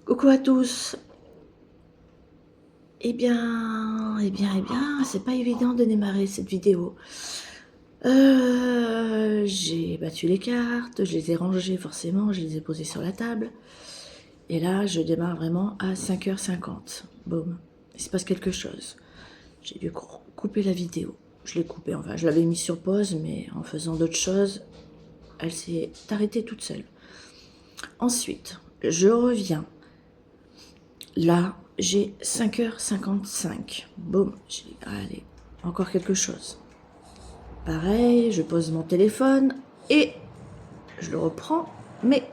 Coucou à tous. C'est pas évident de démarrer cette vidéo. J'ai battu les cartes, je les ai rangées forcément, je les ai posées sur la table. Et là, je démarre vraiment à 5h50. Boum, il se passe quelque chose. J'ai dû couper la vidéo. Je l'ai coupée, enfin, je l'avais mise sur pause, mais en faisant d'autres choses, elle s'est arrêtée toute seule. Ensuite, je reviens. Là, j'ai 5h55. Boum, allez, encore quelque chose. Pareil, je pose mon téléphone et je le reprends, mais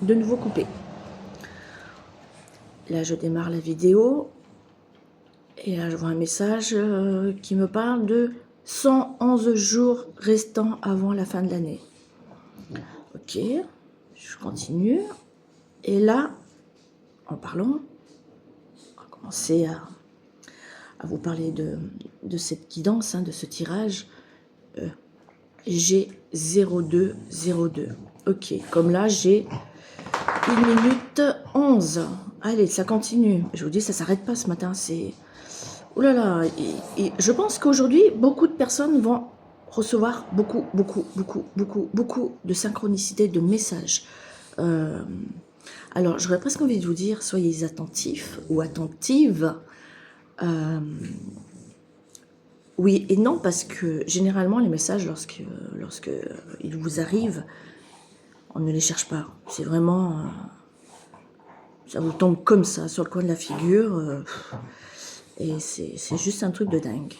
de nouveau coupé. Là, je démarre la vidéo et là, je vois un message qui me parle de 111 jours restants avant la fin de l'année. Ok, je continue. Et là, en parlant, on va commencer à vous parler de cette guidance, de ce tirage. J'ai 0202. Ok, comme là, j'ai 1 minute 11. Allez, ça continue. Je vous dis, ça s'arrête pas ce matin. C'est... Ouh là là. Et je pense qu'aujourd'hui, beaucoup de personnes vont recevoir beaucoup de synchronicité, de messages. Alors, j'aurais presque envie de vous dire, soyez attentifs ou attentives. Oui et non, parce que généralement, les messages, lorsque ils vous arrivent, on ne les cherche pas. C'est vraiment... ça vous tombe comme ça, sur le coin de la figure. Et c'est juste un truc de dingue.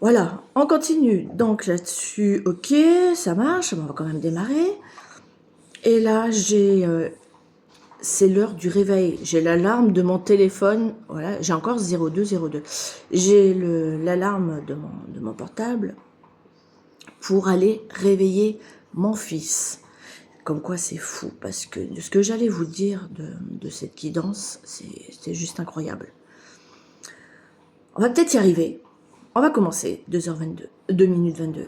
Voilà, on continue. Donc là-dessus, ok, ça marche, on va quand même démarrer. Et là, c'est l'heure du réveil. J'ai l'alarme de mon téléphone. Voilà, j'ai encore 0202. J'ai l'alarme de mon portable pour aller réveiller mon fils. Comme quoi c'est fou, parce que de ce que j'allais vous dire de cette guidance, c'est juste incroyable. On va peut-être y arriver. On va commencer, 2h22, 2 minutes 22.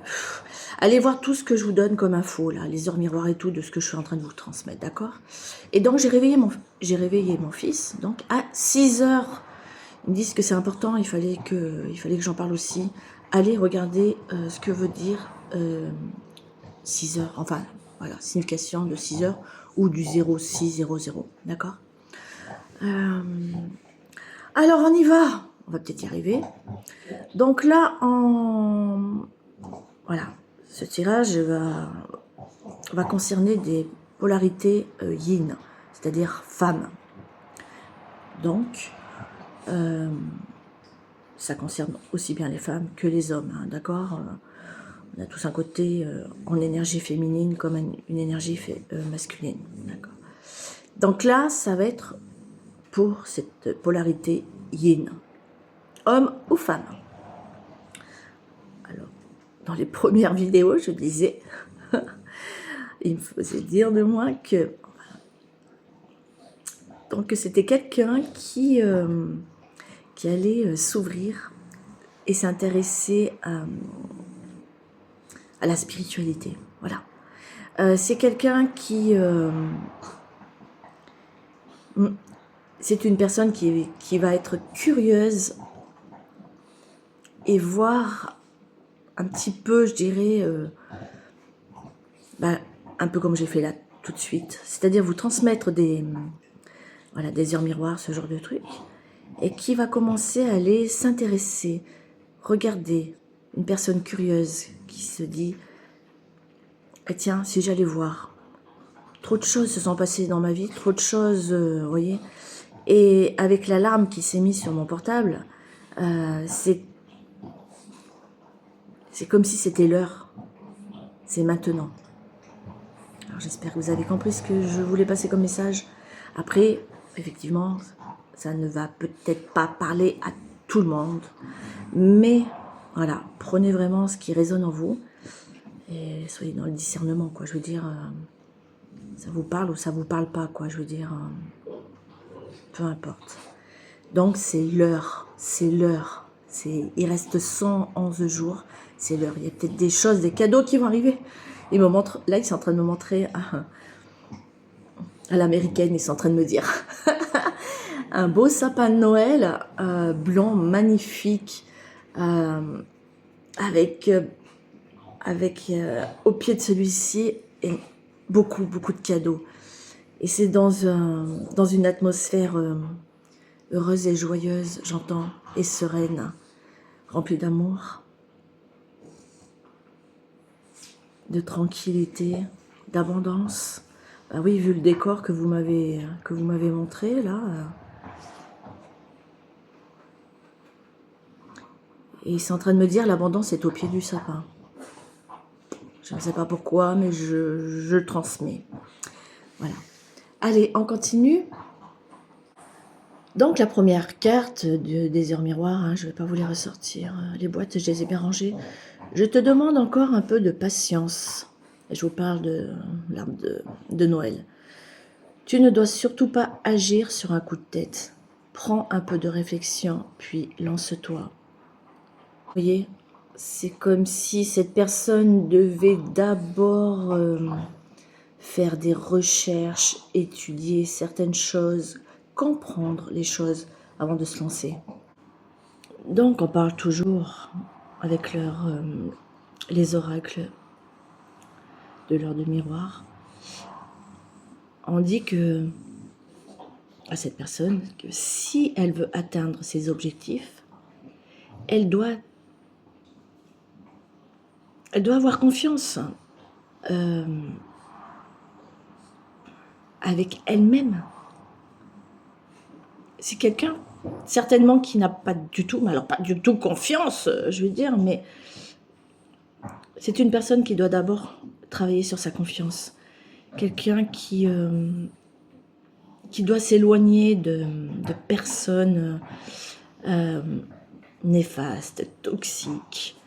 Allez voir tout ce que je vous donne comme info, là, les heures miroirs et tout, de ce que je suis en train de vous transmettre, d'accord? Et donc, j'ai réveillé mon fils, donc, à 6h. Ils me disent que c'est important, il fallait que j'en parle aussi. Allez regarder ce que veut dire 6h, enfin, voilà, signification de 6h ou du 0600, d'accord? Alors, on y va. On va peut-être y arriver. Donc là, voilà, ce tirage va concerner des polarités yin, c'est-à-dire femmes. Donc, ça concerne aussi bien les femmes que les hommes, hein, d'accord? On a tous un côté en énergie féminine comme une énergie masculine, d'accord? Donc là, ça va être pour cette polarité yin, homme ou femme. Alors, dans les premières vidéos, je disais, il me faisait dire de moi que donc c'était quelqu'un qui allait s'ouvrir et s'intéresser à la spiritualité. Voilà. C'est quelqu'un qui... c'est une personne qui va être curieuse et voir un petit peu, je dirais, un peu comme j'ai fait là tout de suite. C'est-à-dire vous transmettre des heures miroirs, ce genre de truc. Et qui va commencer à aller s'intéresser, regarder une personne curieuse qui se dit eh tiens, si j'allais voir, trop de choses se sont passées dans ma vie, trop de choses, vous voyez. Et avec l'alarme qui s'est mise sur mon portable, c'est comme si c'était l'heure, c'est maintenant. Alors j'espère que vous avez compris ce que je voulais passer comme message. Après, effectivement, ça ne va peut-être pas parler à tout le monde, mais voilà, prenez vraiment ce qui résonne en vous et soyez dans le discernement, quoi. Je veux dire, ça vous parle ou ça vous parle pas, quoi. Je veux dire, peu importe. Donc c'est l'heure, il reste 111 jours, c'est l'heure. Il y a peut-être des choses, des cadeaux qui vont arriver. Il me montre, là, il est en train de me montrer À l'américaine, ils sont en train de me dire. Un beau sapin de Noël, blanc, magnifique, euh, avec, au pied de celui-ci, et beaucoup, beaucoup de cadeaux. Et c'est dans une atmosphère heureuse et joyeuse, j'entends, et sereine, remplie d'amour, de tranquillité, d'abondance. Bah oui, vu le décor que vous m'avez montré là. Et ils sont en train de me dire l'abondance est au pied du sapin. Je ne sais pas pourquoi, mais je transmets. Voilà. Allez, on continue. Donc la première carte des heures miroirs, hein, je ne vais pas vous les ressortir. Les boîtes, je les ai bien rangées. Je te demande encore un peu de patience. Je vous parle de l'arbre de Noël. Tu ne dois surtout pas agir sur un coup de tête. Prends un peu de réflexion, puis lance-toi. Vous voyez, c'est comme si cette personne devait d'abord faire des recherches, étudier certaines choses, comprendre les choses avant de se lancer. Donc on parle toujours avec les oracles de l'heure de miroir. On dit que à cette personne que si elle veut atteindre ses objectifs, elle doit avoir confiance avec elle-même. C'est quelqu'un, certainement, qui n'a pas du tout, mais alors pas du tout confiance, je veux dire, mais c'est une personne qui doit d'abord travailler sur sa confiance. Quelqu'un qui doit s'éloigner de personnes néfastes, toxiques,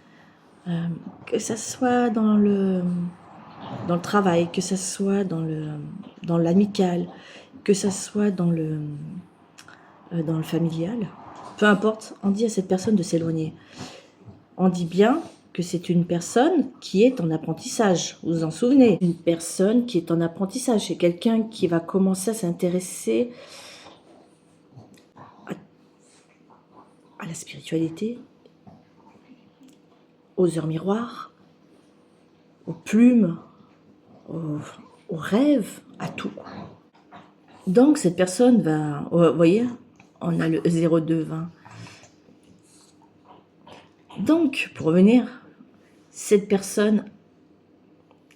que ça soit dans le travail, que ça soit dans l'amical, que ça soit dans le familial. Peu importe, on dit à cette personne de s'éloigner. On dit bien que c'est une personne qui est en apprentissage. Vous vous en souvenez? Une personne qui est en apprentissage. C'est quelqu'un qui va commencer à s'intéresser à la spiritualité, aux heures miroirs, aux plumes, aux rêves, à tout. Donc cette personne va... Vous voyez, on a le 0220. Donc, pour revenir, cette personne,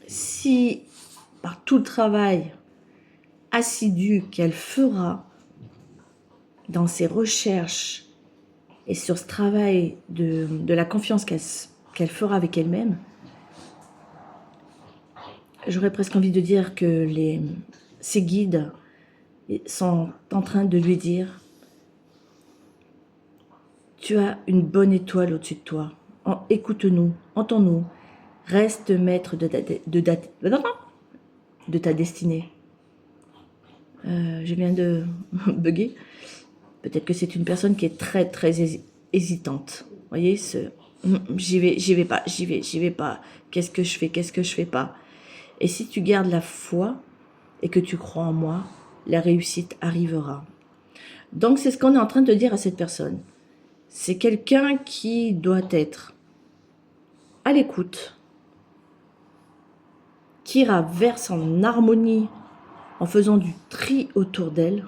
si par tout le travail assidu qu'elle fera dans ses recherches et sur ce travail de la confiance qu'elle fera avec elle-même, j'aurais presque envie de dire que ses guides sont en train de lui dire: tu as une bonne étoile au-dessus de toi. Écoute-nous, entends-nous, reste maître de ta destinée. Je viens de bugger. Peut-être que c'est une personne qui est très très hésitante. Vous voyez, j'y vais pas, j'y vais pas. Qu'est-ce que je fais pas? Et si tu gardes la foi et que tu crois en moi, la réussite arrivera. Donc c'est ce qu'on est en train de dire à cette personne. C'est quelqu'un qui doit être à l'écoute, qui ira vers son harmonie en faisant du tri autour d'elle,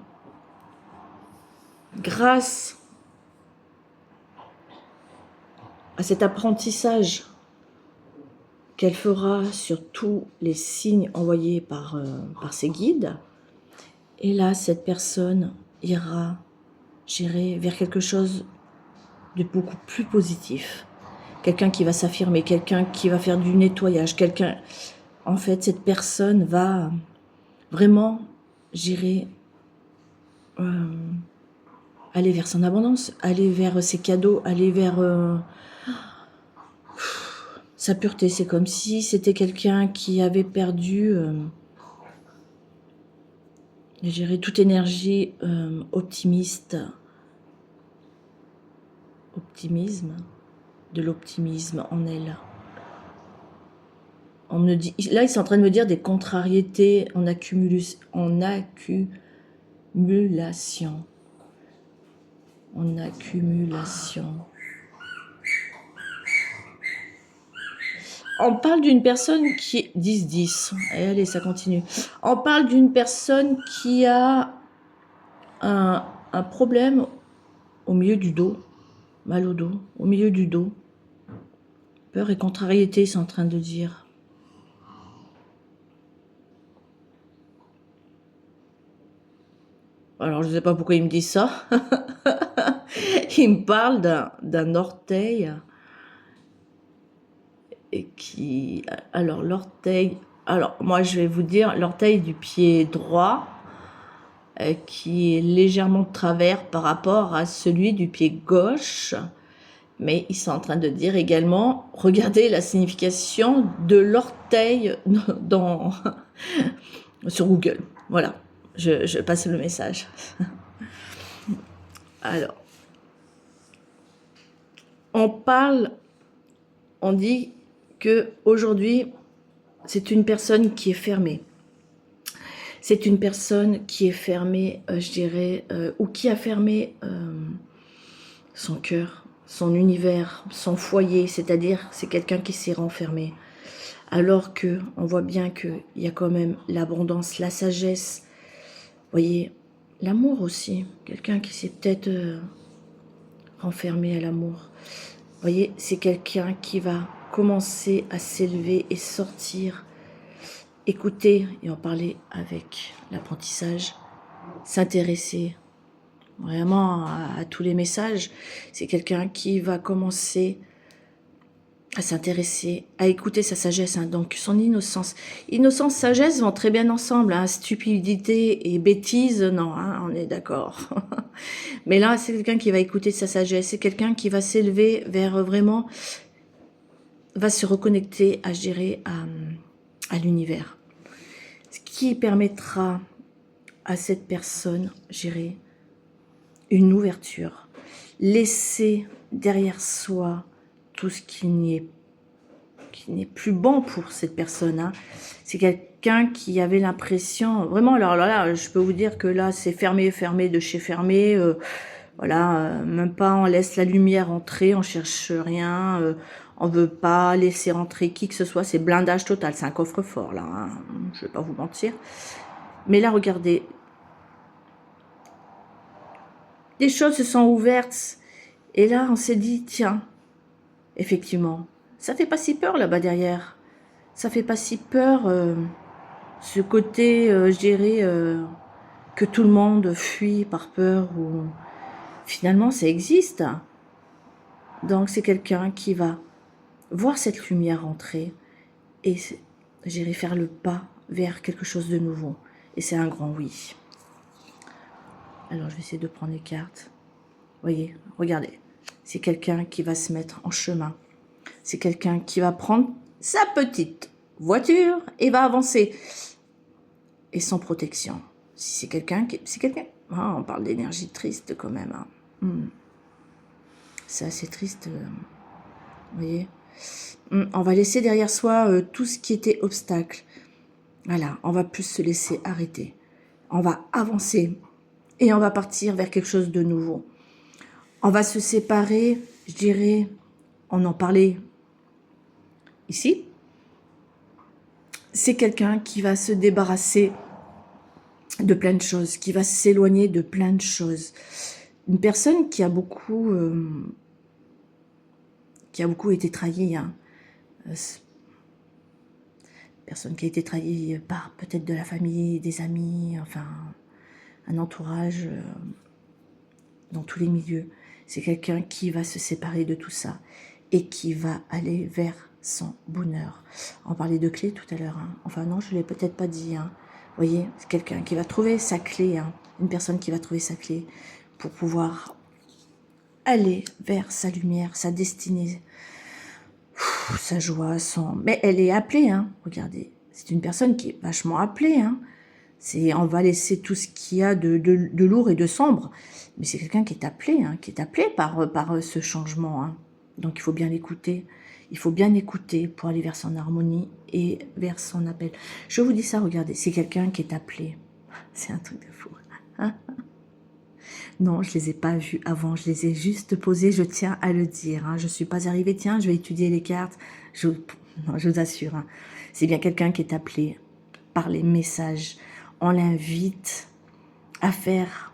grâce à cet apprentissage qu'elle fera sur tous les signes envoyés par ses guides. Et là, cette personne ira gérer vers quelque chose de beaucoup plus positif. Quelqu'un qui va s'affirmer, quelqu'un qui va faire du nettoyage, quelqu'un... En fait, cette personne va vraiment gérer, aller vers son abondance, aller vers ses cadeaux, aller vers sa pureté. C'est comme si c'était quelqu'un qui avait perdu... gérer toute énergie optimisme, de l'optimisme en elle. On me dit, là, ils sont en train de me dire des contrariétés en accumulation. En accumulation. On parle d'une personne qui est 10-10. Allez, ça continue. On parle d'une personne qui a un problème au milieu du dos. Mal au dos, au milieu du dos. Peur et contrariété, ils sont en train de dire. Alors, je ne sais pas pourquoi ils me disent ça. Ils me parlent d'un orteil. Et qui... Alors, l'orteil... Alors, moi, je vais vous dire, l'orteil du pied droit, qui est légèrement de travers par rapport à celui du pied gauche. Mais ils sont en train de dire également, regardez la signification de l'orteil sur Google. Voilà, je passe le message. Alors, on dit que aujourd'hui, c'est une personne qui est fermée. C'est une personne qui est fermée, je dirais, ou qui a fermé son cœur, son univers, son foyer, c'est-à-dire c'est quelqu'un qui s'est renfermé. Alors que on voit bien qu'il y a quand même l'abondance, la sagesse, vous voyez, l'amour aussi, quelqu'un qui s'est peut-être renfermé à l'amour. Vous voyez, c'est quelqu'un qui va commencer à s'élever et sortir, écouter et en parler avec l'apprentissage, s'intéresser vraiment à tous les messages. C'est quelqu'un qui va commencer à s'intéresser, à écouter sa sagesse, hein, donc son innocence. Innocence, sagesse vont très bien ensemble, hein, stupidité et bêtise, non, hein, on est d'accord. Mais là, c'est quelqu'un qui va écouter sa sagesse, c'est quelqu'un qui va s'élever vers vraiment, va se reconnecter à gérer à l'univers. Ce qui permettra à cette personne, gérer une ouverture, laisser derrière soi tout ce qui n'est plus bon pour cette personne. Hein. C'est quelqu'un qui avait l'impression, vraiment, alors là, je peux vous dire que là, c'est fermé de chez fermé. Voilà, même pas, on laisse la lumière entrer, on cherche rien, on veut pas laisser entrer qui que ce soit. C'est blindage total, c'est un coffre-fort là. Hein, je vais pas vous mentir. Mais là, regardez, des choses se sont ouvertes. Et là, on s'est dit, tiens, effectivement, ça fait pas si peur là-bas derrière. Ça fait pas si peur, ce côté, je dirais, que tout le monde fuit par peur. Ou finalement, ça existe. Donc, c'est quelqu'un qui va voir cette lumière entrer et, j'irai faire le pas vers quelque chose de nouveau. Et c'est un grand oui. Alors, je vais essayer de prendre les cartes. Voyez, regardez. C'est quelqu'un qui va se mettre en chemin. C'est quelqu'un qui va prendre sa petite voiture et va avancer. Et sans protection. Si c'est quelqu'un qui... C'est quelqu'un... Oh, on parle d'énergie triste quand même. Hein. C'est assez triste. Vous voyez. On va laisser derrière soi tout ce qui était obstacle. Voilà, on va plus se laisser arrêter. On va avancer et on va partir vers quelque chose de nouveau. On va se séparer, je dirais, on en parlait ici. C'est quelqu'un qui va se débarrasser de plein de choses, qui va s'éloigner de plein de choses. Une personne qui a beaucoup été trahie. Hein. Personne qui a été trahie par peut-être de la famille, des amis, enfin, un entourage dans tous les milieux. C'est quelqu'un qui va se séparer de tout ça et qui va aller vers son bonheur. On parlait de clé tout à l'heure. Hein. Enfin non, je ne l'ai peut-être pas dit. Hein. Vous voyez, c'est quelqu'un qui va trouver sa clé. Hein. Une personne qui va trouver sa clé pour pouvoir aller vers sa lumière, sa destinée, sa joie, son... Mais elle est appelée, hein. Regardez. C'est une personne qui est vachement appelée. Hein. On va laisser tout ce qu'il y a de lourd et de sombre. Mais c'est quelqu'un qui est appelé, hein, qui est appelé par ce changement. Hein. Donc il faut bien l'écouter. Il faut bien écouter pour aller vers son harmonie et vers son appel. Je vous dis ça, regardez, c'est quelqu'un qui est appelé. C'est un truc de fou. Hein? Non, je les ai pas vus avant, je les ai juste posés, je tiens à le dire. Hein. Je suis pas arrivée, tiens, je vais étudier les cartes. Non, je vous assure, hein. C'est bien quelqu'un qui est appelé par les messages. On l'invite à faire,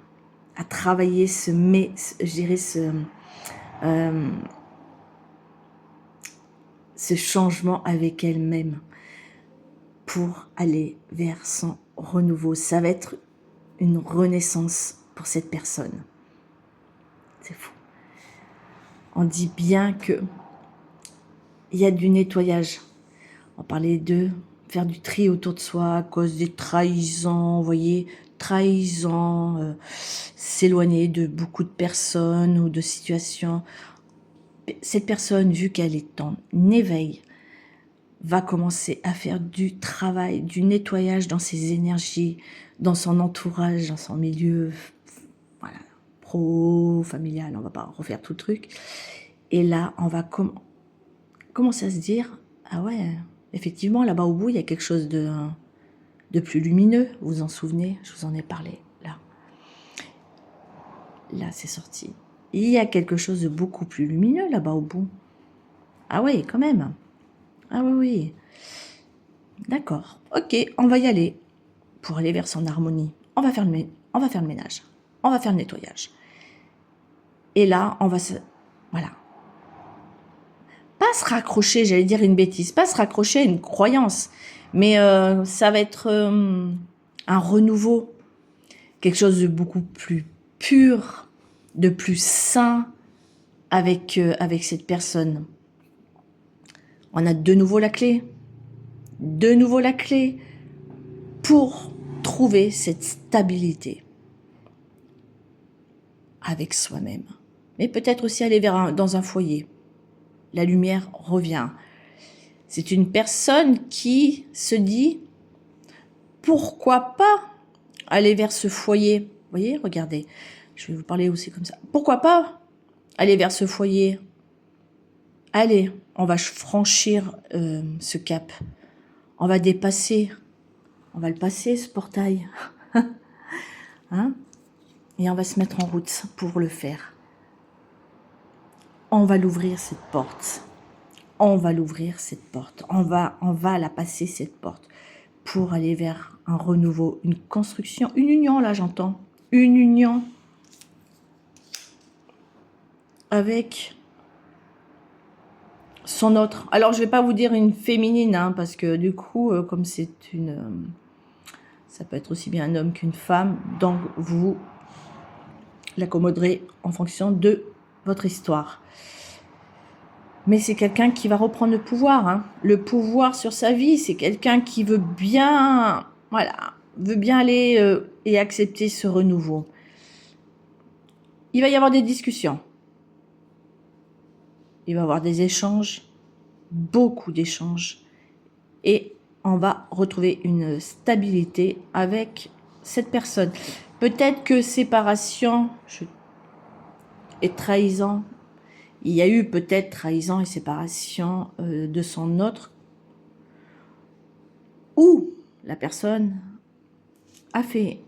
à travailler je dirais ce changement avec elle-même pour aller vers son renouveau. Ça va être une renaissance pour cette personne. C'est fou. On dit bien que il y a du nettoyage. On parlait de faire du tri autour de soi à cause des trahisons, vous voyez, trahison, s'éloigner de beaucoup de personnes ou de situations. Cette personne, vu qu'elle est en éveil, va commencer à faire du travail, du nettoyage dans ses énergies, dans son entourage, dans son milieu, voilà, pro, familial, on va pas refaire tout le truc. Et là, on va commencer à se dire, ah ouais, effectivement, là-bas au bout, il y a quelque chose de plus lumineux. Vous vous en souvenez? Je vous en ai parlé, là. Là, c'est sorti. Il y a quelque chose de beaucoup plus lumineux là-bas au bout. Ah oui, quand même. Ah oui, oui. D'accord. Ok, on va y aller. Pour aller vers son harmonie. On va faire le ménage. On va faire le nettoyage. Et là, on va voilà. Pas se raccrocher, j'allais dire une bêtise, pas se raccrocher à une croyance. Mais ça va être un renouveau. Quelque chose de beaucoup plus pur, de plus sain avec cette personne. On a de nouveau la clé. De nouveau la clé pour trouver cette stabilité avec soi-même. Mais peut-être aussi aller dans un foyer. La lumière revient. C'est une personne qui se dit pourquoi pas aller vers ce foyer. Vous voyez, regardez, je vais vous parler aussi comme ça. Pourquoi pas aller vers ce foyer? Allez, on va franchir ce cap. On va dépasser. On va le passer, ce portail. Hein? Et on va se mettre en route pour le faire. On va l'ouvrir, cette porte. On va l'ouvrir, cette porte. On va la passer, cette porte, pour aller vers un renouveau, une construction, une union, là j'entends. Une union avec son autre. Alors je vais pas vous dire une féminine, hein, parce que du coup, comme c'est ça peut être aussi bien un homme qu'une femme, donc vous l'accommoderez en fonction de votre histoire. Mais c'est quelqu'un qui va reprendre le pouvoir sur sa vie. C'est quelqu'un qui veut bien, voilà, veut bien aller et accepter ce renouveau. Il va y avoir des discussions. Il va y avoir des échanges, beaucoup d'échanges. Et on va retrouver une stabilité avec cette personne. Peut-être que séparation et trahison, il y a eu peut-être trahison et séparation de son autre, où la personne a fait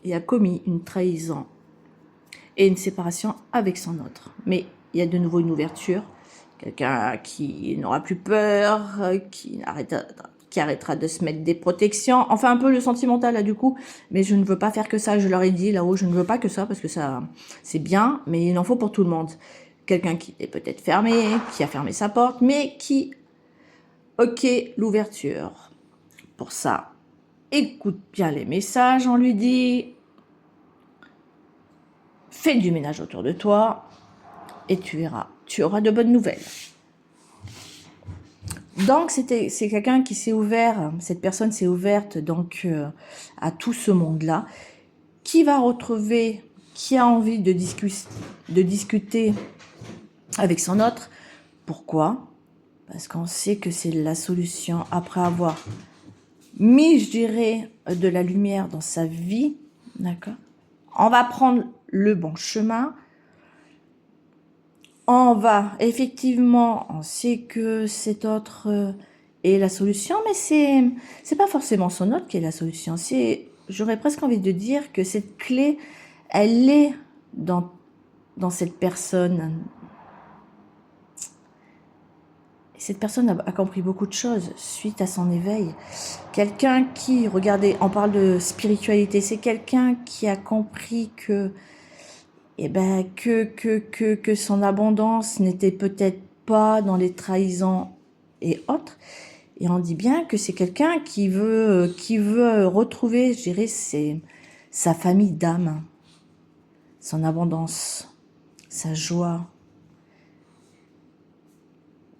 et a commis une trahison et une séparation avec son autre. Mais il y a de nouveau une ouverture, quelqu'un qui n'aura plus peur, qui arrêtera de se mettre des protections, enfin un peu le sentimental là du coup, mais je ne veux pas faire que ça, je leur ai dit là-haut, je ne veux pas que ça, parce que ça c'est bien, mais il en faut pour tout le monde. Quelqu'un qui est peut-être fermé, qui a fermé sa porte, mais qui, ok, l'ouverture. Pour ça, écoute bien les messages, on lui dit, fais du ménage autour de toi, et tu verras, tu auras de bonnes nouvelles. Donc c'est quelqu'un qui s'est ouvert, cette personne s'est ouverte donc à tout ce monde-là, qui va retrouver, qui a envie de discuter avec son autre. Pourquoi? Parce qu'on sait que c'est la solution après avoir mis, je dirais, de la lumière dans sa vie, d'accord? On va prendre le bon chemin. on va, effectivement, on sait que cet autre est la solution, mais c'est pas forcément son autre qui est la solution. J'aurais presque envie de dire que cette clé, elle est dans cette personne. Cette personne a compris beaucoup de choses suite à son éveil. Quelqu'un qui, regardez, on parle de spiritualité, c'est quelqu'un qui a compris que, eh ben, que son abondance n'était peut-être pas dans les trahisons et autres. Et on dit bien que c'est quelqu'un qui veut retrouver, je dirais, sa famille d'âme, son abondance, sa joie,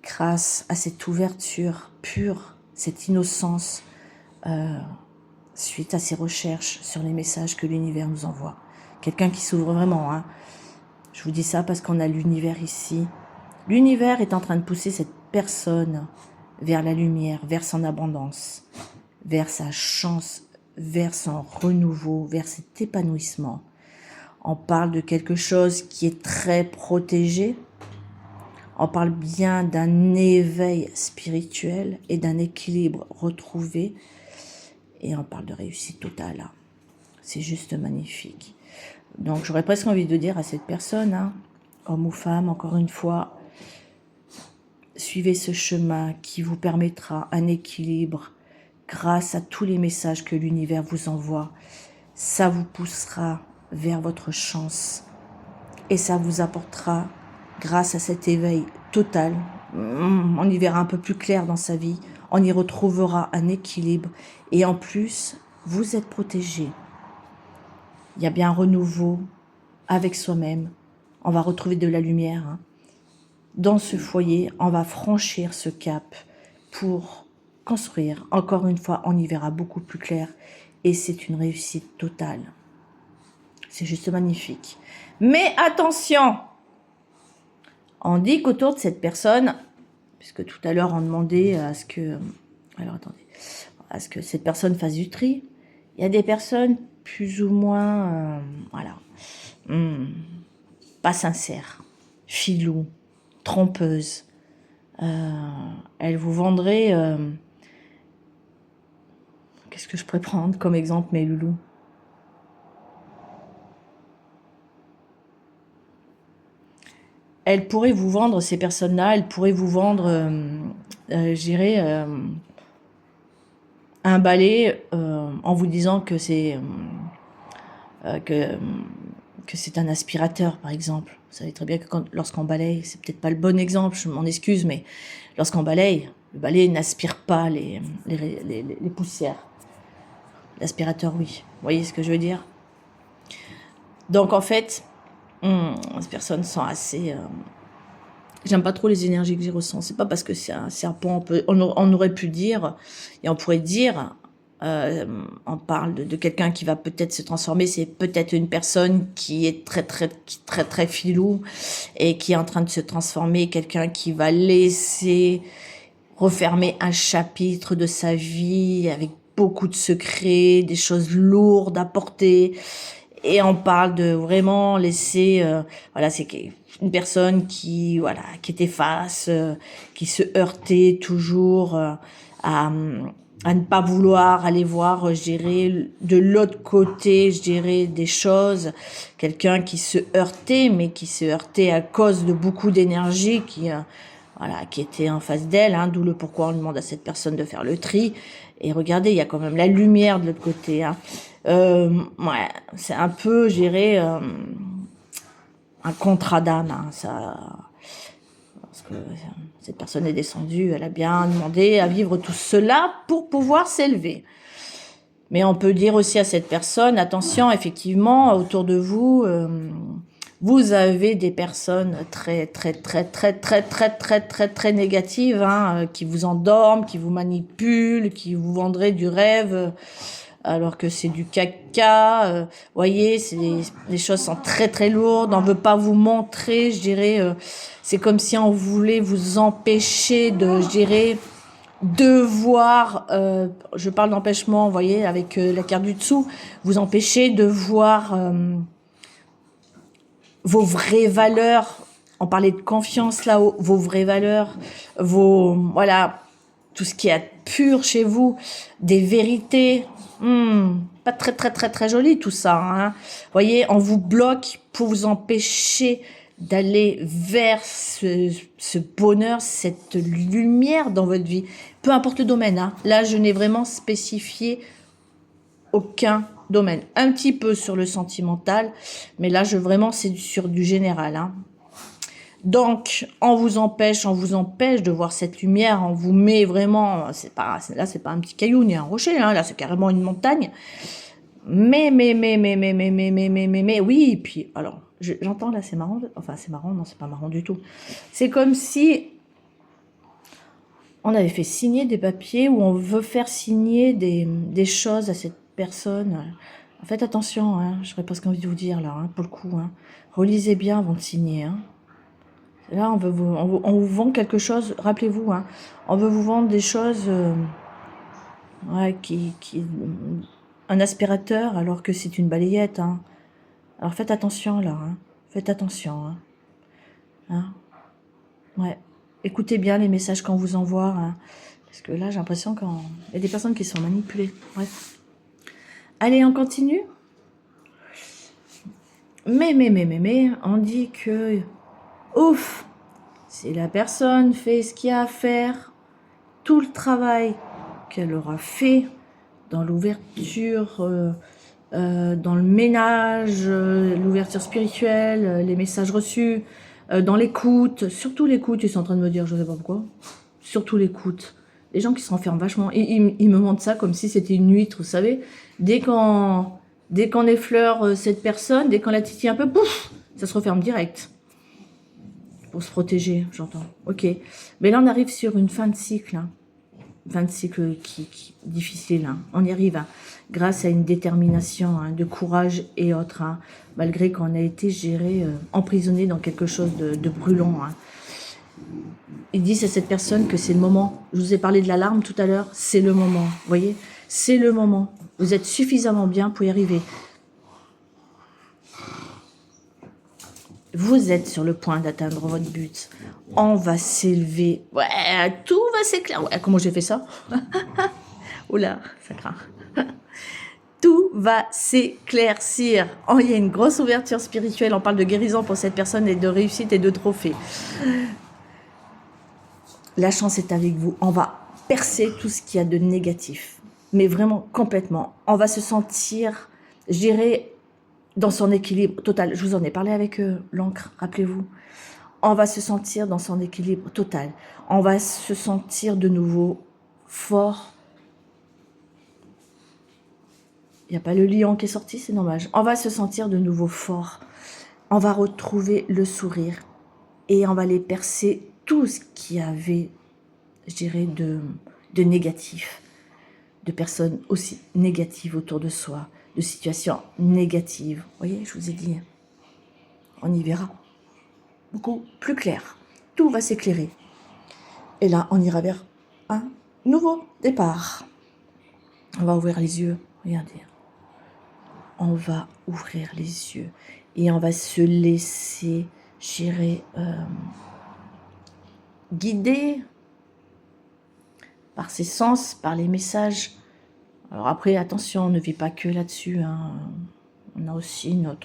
grâce à cette ouverture pure, cette innocence, suite à ses recherches sur les messages que l'univers nous envoie. Quelqu'un qui s'ouvre vraiment, hein. Je vous dis ça parce qu'on a l'univers ici. L'univers est en train de pousser cette personne vers la lumière, vers son abondance, vers sa chance, vers son renouveau, vers cet épanouissement. On parle de quelque chose qui est très protégé. On parle bien d'un éveil spirituel et d'un équilibre retrouvé. Et on parle de réussite totale. C'est juste magnifique. Donc j'aurais presque envie de dire à cette personne, hein, homme ou femme, encore une fois, suivez ce chemin qui vous permettra un équilibre grâce à tous les messages que l'univers vous envoie. Ça vous poussera vers votre chance et ça vous apportera, grâce à cet éveil total, on y verra un peu plus clair dans sa vie, on y retrouvera un équilibre et en plus, vous êtes protégé. Il y a bien un renouveau avec soi-même. On va retrouver de la lumière, hein. Dans ce foyer, on va franchir ce cap pour construire. Encore une fois, on y verra beaucoup plus clair et c'est une réussite totale. C'est juste magnifique. Mais attention, on dit qu'autour de cette personne, puisque tout à l'heure on demandait à ce que, à ce que cette personne fasse du tri, il y a des personnes plus ou moins, pas sincères, filous, trompeuses. Elles vous vendraient, qu'est-ce que je pourrais prendre comme exemple, mes loulous? Elles pourraient vous vendre, ces personnes-là, elles pourraient vous vendre, je dirais, un balai en vous disant que c'est un aspirateur, par exemple. Vous savez très bien que lorsqu'on balaye, c'est peut-être pas le bon exemple, je m'en excuse, mais lorsqu'on balaye, le balai n'aspire pas les poussières. L'aspirateur, oui. Vous voyez ce que je veux dire? Donc, en fait, ces personnes sont assez... J'aime pas trop les énergies que j'y ressens. C'est pas parce que c'est un serpent. On aurait pu dire, et on pourrait dire, on parle de quelqu'un qui va peut-être se transformer. C'est peut-être une personne qui est très filou et qui est en train de se transformer. Quelqu'un qui va laisser refermer un chapitre de sa vie avec beaucoup de secrets, des choses lourdes à porter. Et on parle de vraiment laisser, c'est une personne qui était face, qui se heurtait toujours à ne pas vouloir aller voir, je dirais, de l'autre côté, je dirais, des choses. Quelqu'un qui se heurtait, mais qui se heurtait à cause de beaucoup d'énergie qui était en face d'elle, hein, d'où le pourquoi on demande à cette personne de faire le tri. Et regardez, il y a quand même la lumière de l'autre côté, hein. C'est un peu, je dirais, un contrat d'âme, hein, ça, parce que cette personne est descendue, elle a bien demandé à vivre tout cela pour pouvoir s'élever. Mais on peut dire aussi à cette personne, attention, effectivement, autour de vous, vous avez des personnes très négatives, hein, qui vous endorment, qui vous manipulent, qui vous vendraient du rêve, alors que c'est du caca. Voyez, les choses sont très lourdes. On veut pas vous montrer, je dirais. C'est comme si on voulait vous empêcher de, je dirais, de voir. Je parle d'empêchement, vous voyez, avec la carte du dessous, vous empêcher de voir vos vraies valeurs On parlait de confiance là-haut, vos vraies valeurs, voilà, tout ce qui est pur chez vous, des vérités. Pas très très très très joli tout ça. Hein. Vous voyez, on vous bloque pour vous empêcher d'aller vers ce bonheur, cette lumière dans votre vie. Peu importe le domaine. Hein. Là, je n'ai vraiment spécifié aucun domaine. Un petit peu sur le sentimental, mais là, vraiment, c'est sur du général. Hein. Donc, on vous empêche de voir cette lumière, on vous met vraiment, là, c'est pas un petit caillou ni un rocher, hein, là, c'est carrément une montagne. Mais, oui, et puis, alors, j'entends là, c'est marrant, enfin, c'est marrant, non, c'est pas marrant du tout. C'est comme si on avait fait signer des papiers où on veut faire signer des choses à cette personne. Faites attention, hein, j'aurais presque envie de vous dire, là, hein, pour le coup, hein. Relisez bien avant de signer, hein. Là, on vous vend quelque chose, rappelez-vous, hein, on veut vous vendre des choses, ouais, un aspirateur alors que c'est une balayette. Hein. Alors faites attention là, hein. Faites attention. Hein. Hein. Ouais. Écoutez bien les messages qu'on vous envoie, hein, parce que là j'ai l'impression qu'il y a des personnes qui sont manipulées. Bref. Allez, on continue. Mais, on dit que, ouf, si la personne fait ce qu'il y a à faire, tout le travail qu'elle aura fait dans l'ouverture, dans le ménage, l'ouverture spirituelle, les messages reçus, dans l'écoute, surtout l'écoute, ils sont en train de me dire, je ne sais pas pourquoi, surtout l'écoute. Les gens qui se renferment vachement, ils me montrent ça comme si c'était une huître, vous savez, dès qu'on effleure cette personne, dès qu'on la titille un peu, pouf, ça se referme direct. Pour se protéger, j'entends. Ok. Mais là, on arrive sur une fin de cycle. Hein. Fin de cycle qui difficile. Hein. On y arrive. Hein. Grâce à une détermination, hein, de courage et autres. Hein. Malgré qu'on a été géré, emprisonné dans quelque chose de brûlant. Hein. Ils disent à cette personne que c'est le moment. Je vous ai parlé de l'alarme tout à l'heure. C'est le moment. Vous voyez, c'est le moment. Vous êtes suffisamment bien pour y arriver. Vous êtes sur le point d'atteindre votre but. On va s'élever. Ouais, tout va s'éclairer. Ouais, comment j'ai fait ça? Oula, ça craint. Tout va s'éclaircir. Oh, il y a une grosse ouverture spirituelle. On parle de guérison pour cette personne et de réussite et de trophée. La chance est avec vous. On va percer tout ce qu'il y a de négatif. Mais vraiment, complètement. On va se sentir, je dirais, dans son équilibre total. Je vous en ai parlé avec l'encre, rappelez-vous. On va se sentir dans son équilibre total. On va se sentir de nouveau fort. Il n'y a pas le lion qui est sorti, c'est dommage. On va se sentir de nouveau fort. On va retrouver le sourire. Et on va aller percer tout ce qu'il y avait, je dirais, de négatif. De personnes aussi négatives autour de soi. De situations négatives. Vous voyez, je vous ai dit, on y verra beaucoup plus clair. Tout va s'éclairer. Et là, on ira vers un nouveau départ. On va ouvrir les yeux. Regardez. On va ouvrir les yeux. Et on va se laisser, j'irai, guider par ses sens, par les messages. Alors après, attention, on ne vit pas que là-dessus. Hein. On a aussi nos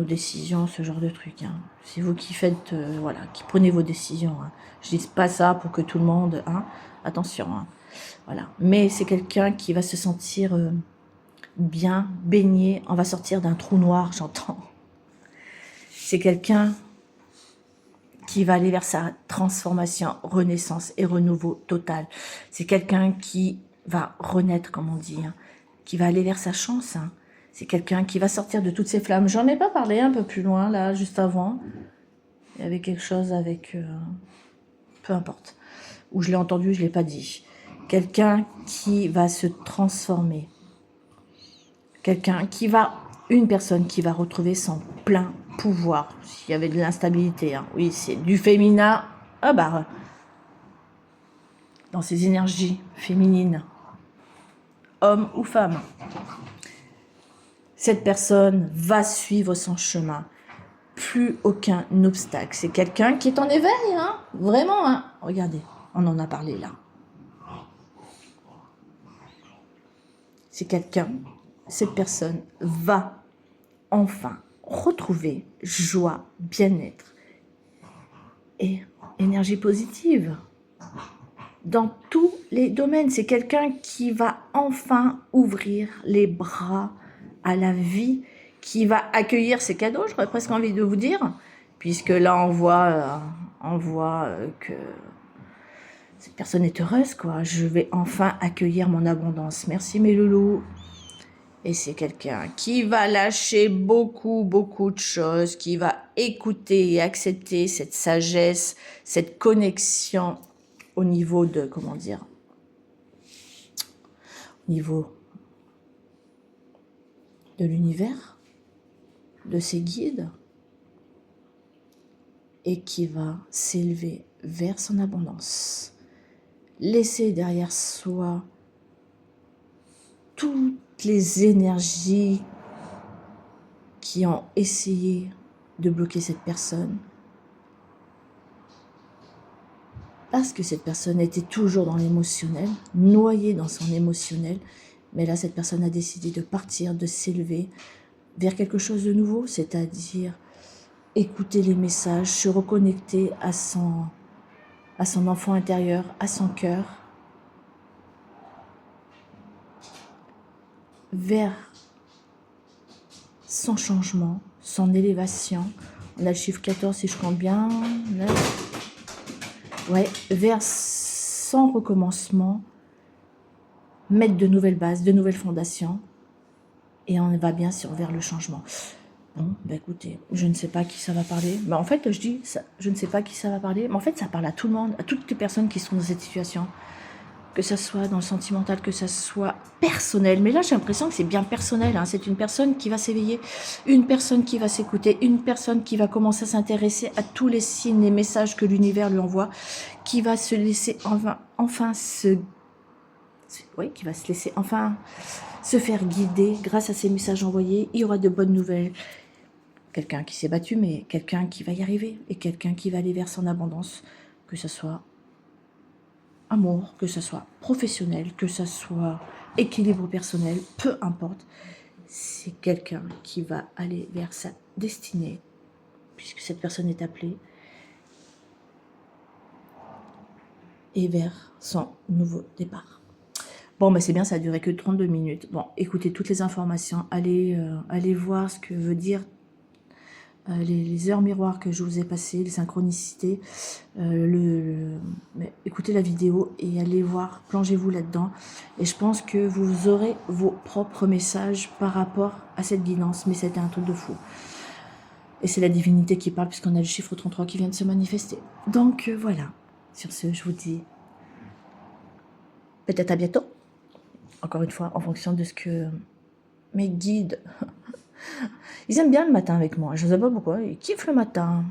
décisions, ce genre de trucs. Hein. C'est vous qui faites, voilà, qui prenez vos décisions. Hein. Je dis pas ça pour que tout le monde, hein, attention. Hein. Voilà. Mais c'est quelqu'un qui va se sentir bien, baigné. On va sortir d'un trou noir, j'entends. C'est quelqu'un qui va aller vers sa transformation, renaissance et renouveau total. C'est quelqu'un qui va renaître, comme on dit, hein, qui va aller vers sa chance. Hein. C'est quelqu'un qui va sortir de toutes ces flammes. J'en ai pas parlé un peu plus loin, là, juste avant. Il y avait quelque chose avec... peu importe. Où je l'ai entendu, je l'ai pas dit. Quelqu'un qui va se transformer. Une personne qui va retrouver son plein pouvoir. S'il y avait de l'instabilité, hein. Oui, c'est du féminin. Ah bah, dans ses énergies féminines. Homme ou femme. Cette personne va suivre son chemin. plus aucun obstacle. C'est quelqu'un qui est en éveil, hein, vraiment. Hein. Regardez, on en a parlé là. C'est quelqu'un, cette personne va enfin retrouver joie, bien-être et énergie positive dans tous les domaines. C'est quelqu'un qui va enfin ouvrir les bras à la vie, qui va accueillir ses cadeaux, j'aurais presque envie de vous dire, puisque là on voit que cette personne est heureuse, quoi. Je vais enfin accueillir mon abondance. Merci mes loulous. Et c'est quelqu'un qui va lâcher beaucoup de choses, qui va écouter et accepter cette sagesse, cette connexion au niveau de, comment dire, au niveau de l'univers, de ses guides, et qui va s'élever vers son abondance. Laisser derrière soi toutes les énergies qui ont essayé de bloquer cette personne, parce que cette personne était toujours dans l'émotionnel, noyée dans son émotionnel, mais là cette personne a décidé de partir, de s'élever vers quelque chose de nouveau, c'est-à-dire écouter les messages, se reconnecter à son enfant intérieur, à son cœur, vers son changement, son élévation. On a le chiffre 14 si je compte bien. Ouais, vers son recommencement, mettre de nouvelles bases, de nouvelles fondations, et on va bien sûr vers le changement. Bon, bah écoutez, je ne sais pas à qui ça va parler. Bah en fait, je dis, ça, je ne sais pas à qui ça va parler, mais en fait, ça parle à tout le monde, à toutes les personnes qui sont dans cette situation. Que ça soit dans le sentimental, que ça soit personnel. Mais là, j'ai l'impression que c'est bien personnel. Hein. C'est une personne qui va s'éveiller, une personne qui va s'écouter, une personne qui va commencer à s'intéresser à tous les signes, les messages que l'univers lui envoie, qui va se laisser enfin qui va se laisser enfin se faire guider grâce à ces messages envoyés. Il y aura de bonnes nouvelles. Quelqu'un qui s'est battu, mais quelqu'un qui va y arriver et quelqu'un qui va aller vers son abondance, que ce soit amour, que ce soit professionnel, que ce soit équilibre personnel, peu importe, c'est quelqu'un qui va aller vers sa destinée, puisque cette personne est appelée, et vers son nouveau départ. Bon, bah c'est bien, ça a duré que 32 minutes. Bon, écoutez toutes les informations, allez voir ce que veut dire les heures miroirs que je vous ai passées, les synchronicités, écoutez la vidéo et allez voir, plongez-vous là-dedans. Et je pense que vous aurez vos propres messages par rapport à cette guidance, mais c'était un truc de fou. Et c'est la divinité qui parle, puisqu'on a le chiffre 33 qui vient de se manifester. Donc voilà, sur ce, je vous dis peut-être à bientôt. Encore une fois, en fonction de ce que mes guides... Ils aiment bien le matin avec moi, je ne sais pas pourquoi, ils kiffent le matin.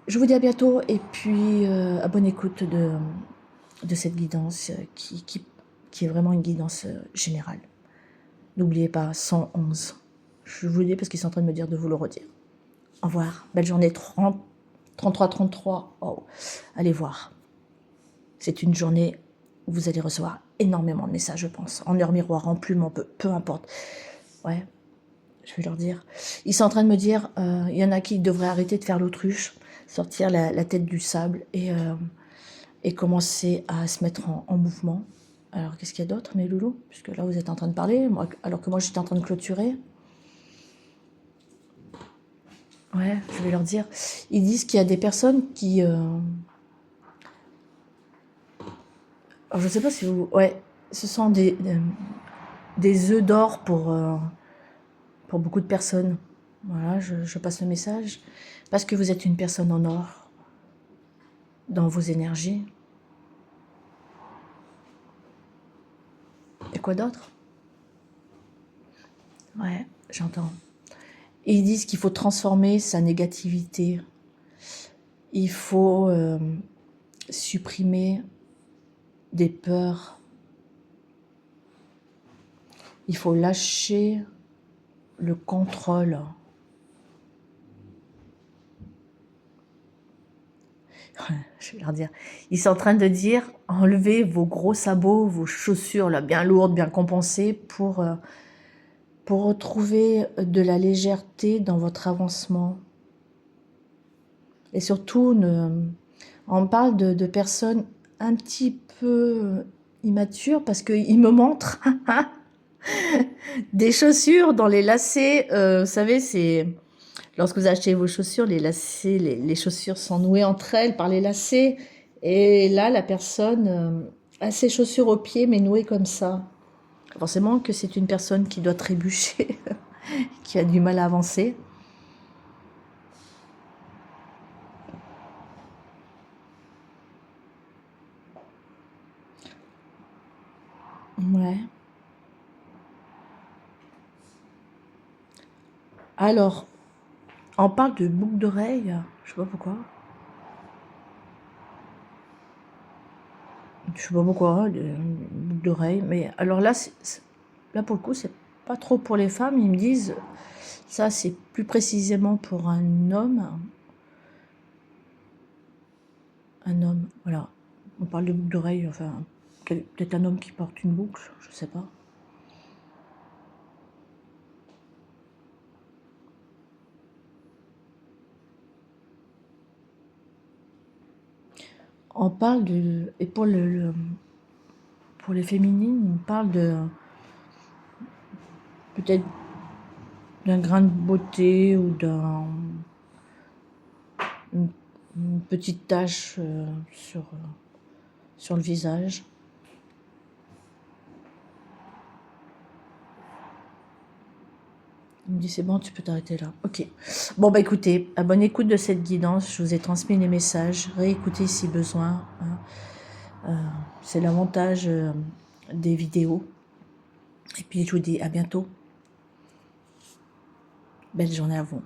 Je vous dis à bientôt et puis à bonne écoute de cette guidance qui est vraiment une guidance générale. N'oubliez pas, 111. Je vous le dis parce qu'ils sont en train de me dire de vous le redire. Au revoir, belle journée, 33. Oh. Allez voir. C'est une journée où vous allez recevoir énormément de messages, je pense, en heure miroir, en plume, peu importe. Ouais, je vais leur dire. Ils sont en train de me dire, il y en a qui devraient arrêter de faire l'autruche, sortir la tête du sable et commencer à se mettre en mouvement. Alors, qu'est-ce qu'il y a d'autre, mes loulous? Puisque là, vous êtes en train de parler, alors que moi, j'étais en train de clôturer. Ouais, je vais leur dire. Ils disent qu'il y a des personnes qui... Alors, je ne sais pas si vous... Ouais, ce sont des œufs d'or pour beaucoup de personnes. Voilà, je passe le message. Parce que vous êtes une personne en or dans vos énergies. Et quoi d'autre? Ouais, j'entends. Ils disent qu'il faut transformer sa négativité. Il faut supprimer des peurs. Il faut lâcher le contrôle. Je vais leur dire. Ils sont en train de dire, enlevez vos gros sabots, vos chaussures là, bien lourdes, bien compensées, pour retrouver de la légèreté dans votre avancement. Et surtout, on parle de personnes un petit peu immatures parce qu'ils me montrent des chaussures dans les lacets. Vous savez, c'est lorsque vous achetez vos chaussures, les lacets, les chaussures sont nouées entre elles par les lacets. Et là, la personne a ses chaussures aux pieds, mais nouées comme ça. Forcément que c'est une personne qui doit trébucher, qui a du mal à avancer. Ouais. Alors, on parle de boucle d'oreille, je sais pas pourquoi. Je sais pas pourquoi, de boucle d'oreille. Mais alors là, là pour le coup, c'est pas trop pour les femmes. Ils me disent, ça c'est plus précisément pour un homme. Un homme, voilà. On parle de boucle d'oreille, enfin, peut-être un homme qui porte une boucle, je sais pas. On parle de... Et pour pour les féminines, on parle de... Peut-être d'un grain de beauté ou une petite tache sur le visage. Il me dit c'est bon, tu peux t'arrêter là. Ok. Bon bah écoutez, à bonne écoute de cette guidance, je vous ai transmis les messages. Réécoutez si besoin. C'est l'avantage des vidéos. Et puis je vous dis à bientôt. Belle journée à vous.